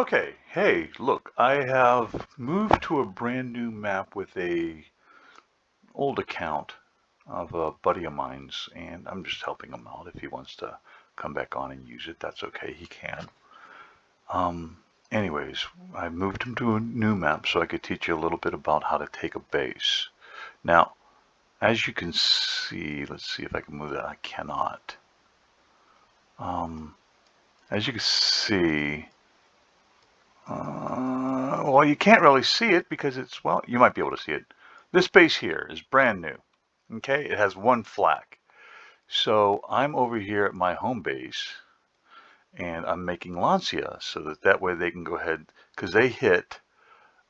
Okay, hey, look, I have moved to a brand new map with a old account of a buddy of mine's, and I'm just helping him out. If he wants to come back on and use it, that's okay, he can. Um, anyways, I moved him to a new map so I could teach you a little bit about how to take a base. Now, as you can see, let's see if I can move that. I cannot. As you can see, well, you can't really see it because it's, well, you might be able to see it. This base here is brand new. Okay, it has one flag. So I'm over here at my home base and I'm making Lancia so that way they can go ahead, because they hit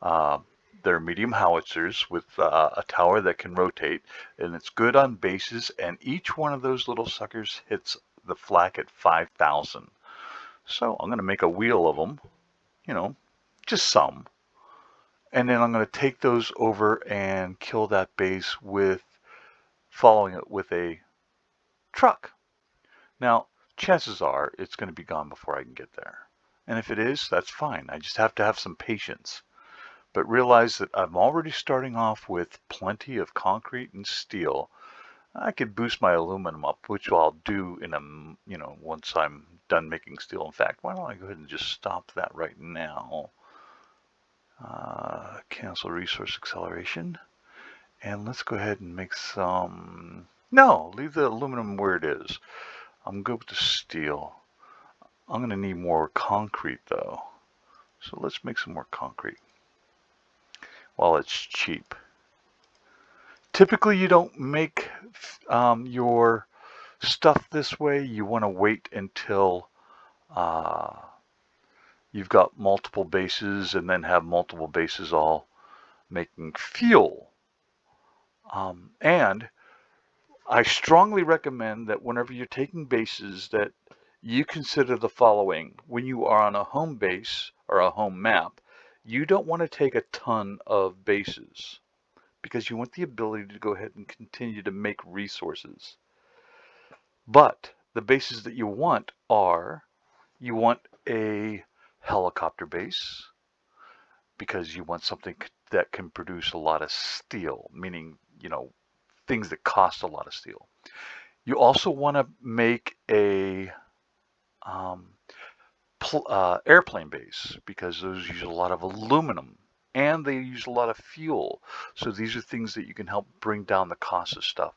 uh, their medium howitzers with a tower that can rotate, and it's good on bases, and each one of those little suckers hits the flak at 5,000. So I'm going to make a wheel of them, you know, just some. And then I'm going to take those over and kill that base with following it with a truck. Now, chances are it's going to be gone before I can get there. And if it is, that's fine. I just have to have some patience. But realize that I'm already starting off with plenty of concrete and steel. I could boost my aluminum up, which I'll do in once I'm done making steel. In fact, why don't I go ahead and just stop that right now? Cancel resource acceleration. And let's go ahead and make some... No, leave the aluminum where it is. I'm good with the steel. I'm going to need more concrete though. So let's make some more concrete while it's cheap. Typically you don't make your stuff this way. You want to wait until you've got multiple bases and then have multiple bases all making fuel. And I strongly recommend that whenever you're taking bases that you consider the following. When you are on a home base or a home map, you don't want to take a ton of bases because you want the ability to go ahead and continue to make resources. But the bases that you want are, you want a helicopter base because you want something that can produce a lot of steel, meaning, things that cost a lot of steel. You also want to make a airplane base because those use a lot of aluminum and they use a lot of fuel. So these are things that you can help bring down the cost of stuff.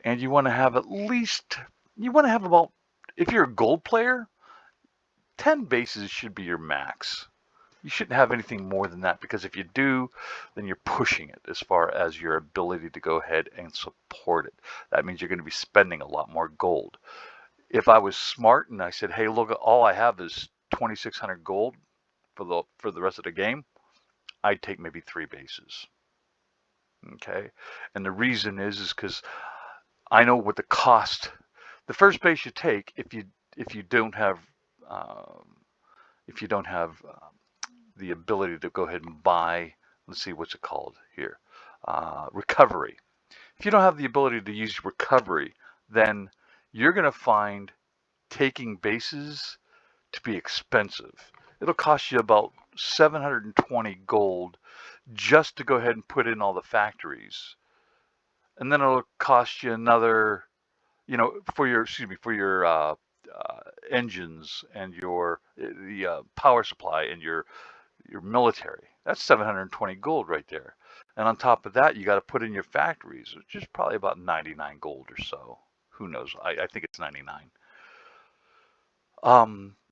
And you want to have about, if you're a gold player, 10 bases should be your max. You shouldn't have anything more than that because if you do, then you're pushing it as far as your ability to go ahead and support it. That means you're going to be spending a lot more gold. If I was smart and I said, hey, look, all I have is 2,600 gold for the rest of the game, I'd take maybe 3 bases. Okay, and the reason is because I know what the cost. The first base you take, if you don't have the ability to go ahead and buy, let's see, what's it called here, recovery. If you don't have the ability to use recovery, then you're going to find taking bases to be expensive. It'll cost you about 720 gold just to go ahead and put in all the factories. And then it'll cost you another, for your engines and the power supply and your military. That's 720 gold right there. And on top of that, you got to put in your factories, which is probably about 99 gold or so. Who knows? I think it's 99.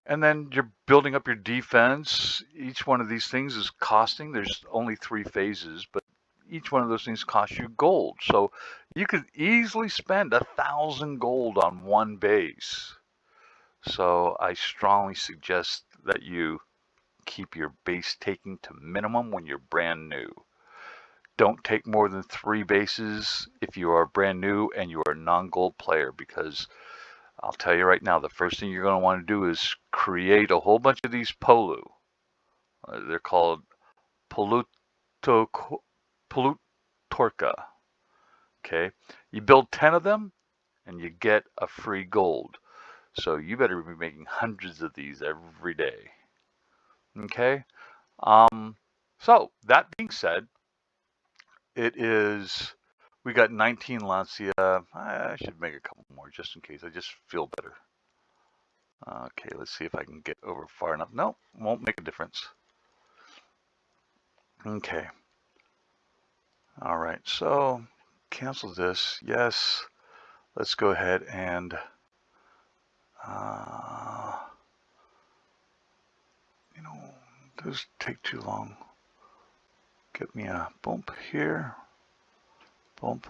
And then you're building up your defense. Each one of these things is costing. There's only 3 phases, but each one of those things costs you gold. So you could easily spend 1,000 gold on one base. So I strongly suggest that you keep your base taking to minimum when you're brand new. Don't take more than 3 bases if you are brand new and you are a non-gold player, because I'll tell you right now, the first thing you're going to want to do is create a whole bunch of these polu. They're called Polutorca. Okay, you build 10 of them and you get a free gold. So you better be making hundreds of these every day. Okay. So that being said, we got 19 Lancia. I should make a couple more just in case. I just feel better. Okay, let's see if I can get over far enough. No, won't make a difference. Okay. All right, so cancel this. Yes. Let's go ahead and those take too long. Get me a bump here. Bump.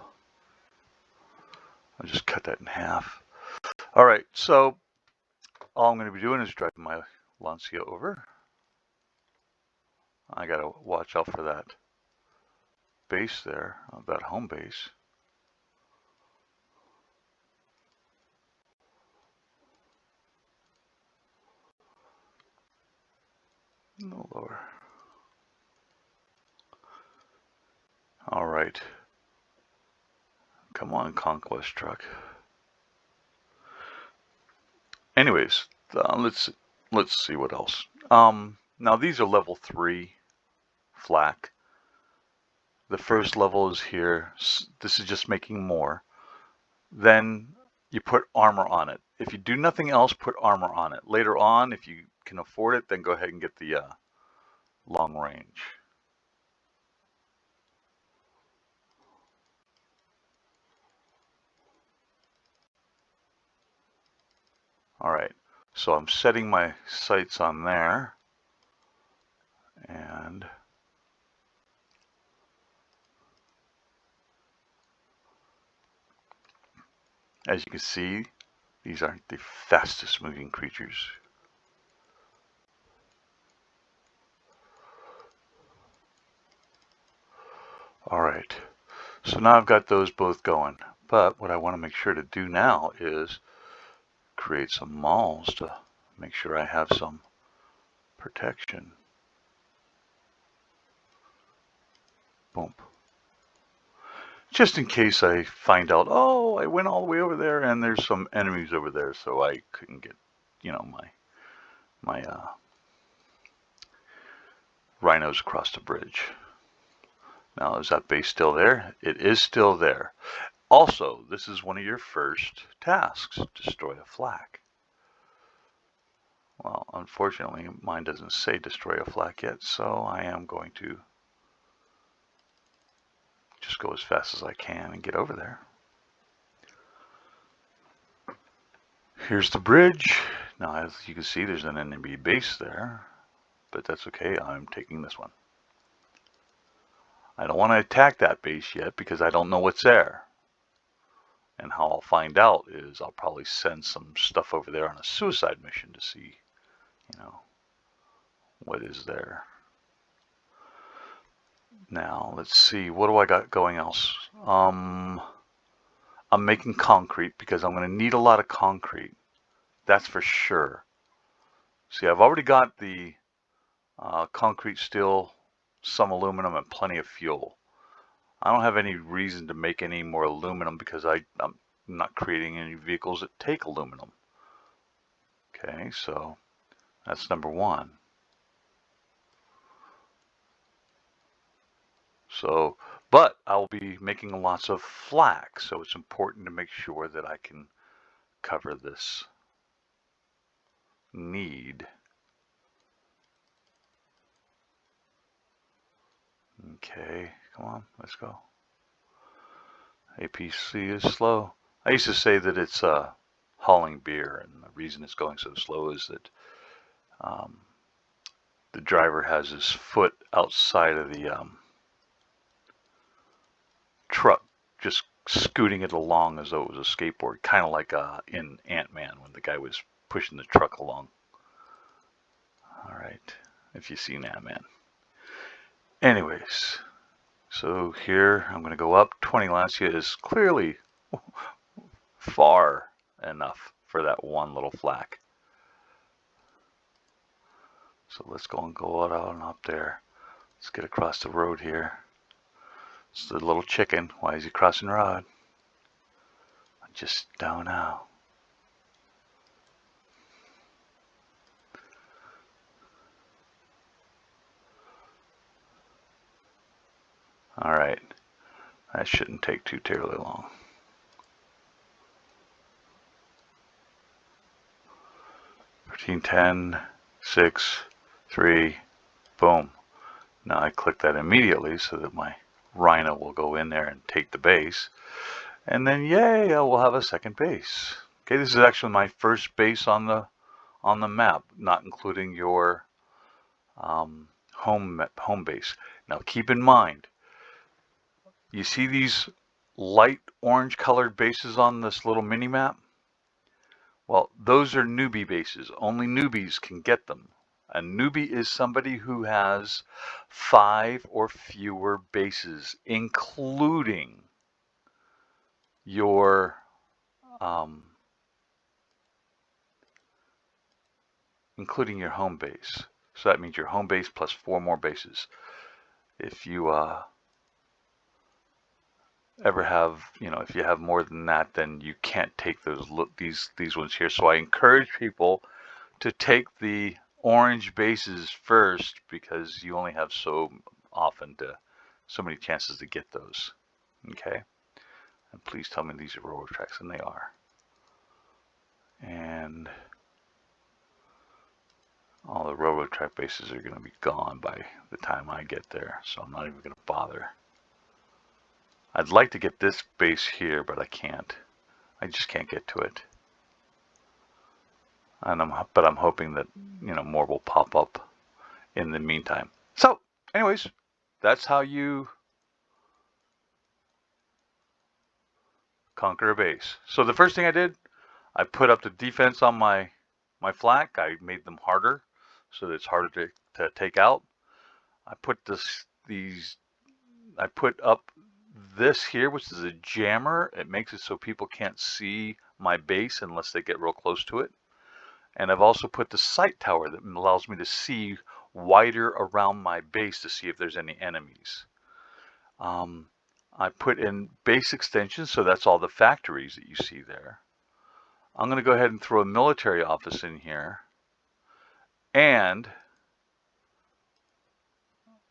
I'll just cut that in half. All right, so all I'm going to be doing is driving my Lancia over. I got to watch out for that base there, that home base. No lower. All right. Come on, Conquest truck. Anyways, let's see what else. Now these are level 3 flak. The first level is here. This is just making more. Then you put armor on it. If you do nothing else, put armor on it. Later on, if you can afford it, then go ahead and get the long range. All right, so I'm setting my sights on there. And as you can see, these aren't the fastest moving creatures. All right, so now I've got those both going. But what I want to make sure to do now is create some malls to make sure I have some protection. Boom. Just in case I find out, oh, I went all the way over there and there's some enemies over there, so I couldn't get, my rhinos across the bridge. Now, is that base still there? It is still there. Also, this is one of your first tasks, destroy a flak. Well, unfortunately, mine doesn't say destroy a flak yet, so I am going to just go as fast as I can and get over there. Here's the bridge. Now, as you can see, there's an enemy base there, but that's okay. I'm taking this one. I don't want to attack that base yet because I don't know what's there. And how I'll find out is I'll probably send some stuff over there on a suicide mission to see, what is there. Now, let's see. What do I got going else? I'm making concrete because I'm going to need a lot of concrete. That's for sure. See, I've already got the concrete, steel, some aluminum, and plenty of fuel. I don't have any reason to make any more aluminum because I'm not creating any vehicles that take aluminum. Okay, so that's number one. So, but I'll be making lots of flak, so it's important to make sure that I can cover this need. Okay, come on, let's go. APC is slow. I used to say that it's hauling beer, and the reason it's going so slow is that the driver has his foot outside of the truck, just scooting it along as though it was a skateboard, kind of like in Ant-Man when the guy was pushing the truck along. All right, if you've seen Ant-Man. Anyways, so here I'm going to go up. 20 Lancia is clearly far enough for that one little flak. So let's go out and up there. Let's get across the road here. It's the little chicken. Why is he crossing the road? I just don't know. All right, that shouldn't take too terribly long. Routine 10, 6, 3, boom. Now I click that immediately so that my Rhino will go in there and take the base. And then yay, I will have a second base. Okay, this is actually my first base on the map, not including your home base. Now keep in mind, you see these light orange colored bases on this little mini map? Well, those are newbie bases. Only newbies can get them. A newbie is somebody who has 5 or fewer bases, including your home base. So that means your home base plus 4 more bases. If you ever have, if you have more than that, then you can't take these ones here. So I encourage people to take the orange bases first because you only have so many chances to get those. Okay, and please tell me these are railroad tracks, and they are. And all the railroad track bases are going to be gone by the time I get there, so I'm not even going to bother. I'd like to get this base here, but I can't. I just can't get to it. But I'm hoping that more will pop up in the meantime. So, anyways, that's how you conquer a base. So the first thing I did, I put up the defense on my flak. I made them harder so that it's harder to take out. I put I put up this here, which is a jammer. It makes it so people can't see my base unless they get real close to it. And I've also put the sight tower that allows me to see wider around my base to see if there's any enemies. I put in base extensions, so that's all the factories that you see there. I'm going to go ahead and throw a military office in here. And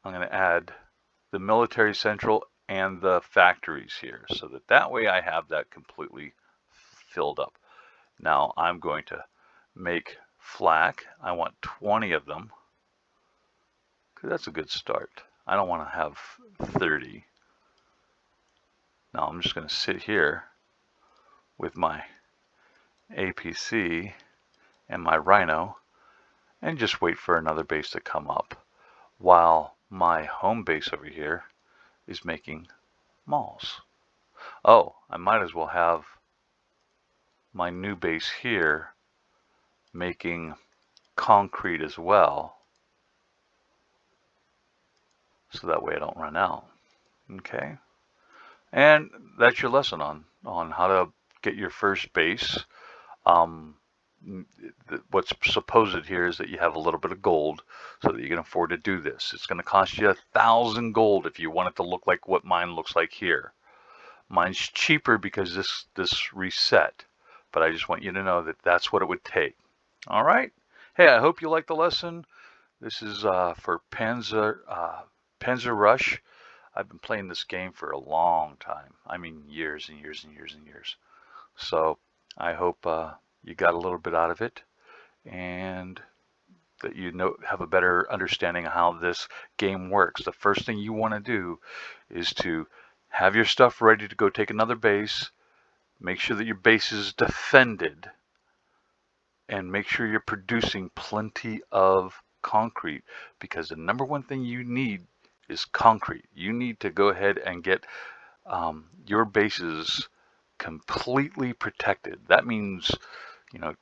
I'm going to add the military central and the factories here so that way I have that completely filled up. Now I'm going to make flak. I want 20 of them because that's a good start. I don't want to have 30. Now I'm just going to sit here with my APC and my Rhino and just wait for another base to come up while my home base over here is making malls. Oh, I might as well have my new base here making concrete as well, so that way I don't run out. Okay, and that's your lesson on how to get your first base. What's supposed here is that you have a little bit of gold so that you can afford to do this. It's going to cost you 1,000 gold if you want it to look like what mine looks like here. Mine's cheaper because this reset, but I just want you to know that that's what it would take. All right. Hey, I hope you liked the lesson. This is for Panzer Rush. I've been playing this game for a long time. I mean, years and years and years and years. So I hope you got a little bit out of it, and that you have a better understanding of how this game works. The first thing you want to do is to have your stuff ready to go take another base. Make sure that your base is defended, and make sure you're producing plenty of concrete, because the number one thing you need is concrete. You need to go ahead and get your bases completely protected. That means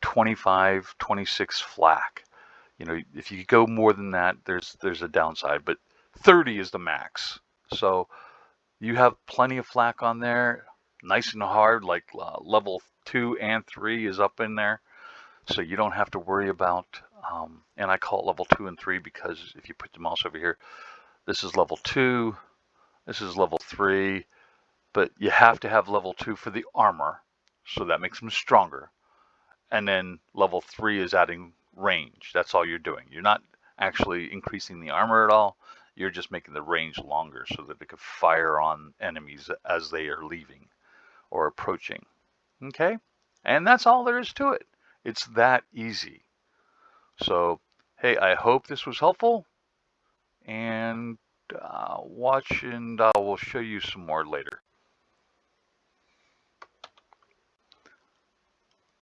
25, 26 flak. If you go more than that, there's a downside, but 30 is the max. So you have plenty of flak on there, nice and hard, like level 2 and 3 is up in there. So you don't have to worry about, and I call it level 2 and 3 because if you put the mouse over here, this is level 2, this is level 3, but you have to have level 2 for the armor, so that makes them stronger. And then level 3 is adding range. That's all you're doing. You're not actually increasing the armor at all. You're just making the range longer so that it can fire on enemies as they are leaving or approaching. Okay? And that's all there is to it. It's that easy. So, hey, I hope this was helpful, and watch and I will show you some more later.